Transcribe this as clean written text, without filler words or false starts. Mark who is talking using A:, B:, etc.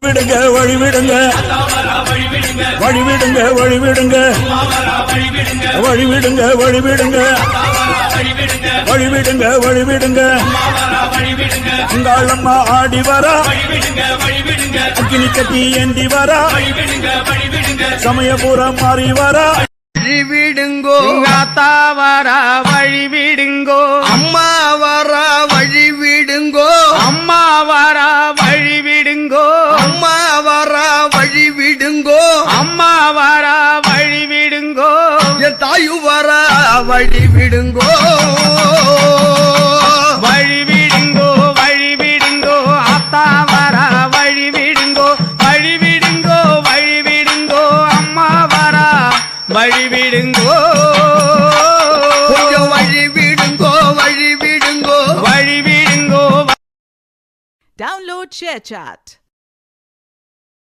A: விடுங்க வழிவிடுங்க வழிவிடுங்க வழிவிடுங்க வழிவிடுங்க வழிவிடுங்க வழிவிடுங்க வழிவிடுங்க உங்களம்மா ஆடி வரா அக்கினி கட்டி ஏந்தி வரா சமயபுரம் மாறி வரா
B: வழிவிடுங்கோ
C: ஆத்தா வரா வழிவிடுங்கோ
B: அம்மா வரா வழிவிடுங்கோ
C: அம்மா வரா வழிவிடுங்கோ
B: அம்மா வரா வழிவிடுங்கோ
C: அம்மா வரா வழிவிடுங்கோ
B: என் தாயு வரா வழிவிடுங்கோ
C: வழிவிடுங்கோ வழிவிடுங்கோ ஆத்தா வரா வழிவிடுங்கோ வழிவிடுங்கோ வழிவிடுங்கோ அம்மா வரா வழிவிடுங்கோ
B: கொஞ்சம் வழிவிடுங்கோ வழிவிடுங்கோ
C: வழிவிடுங்கோ.
D: Download ShareChat.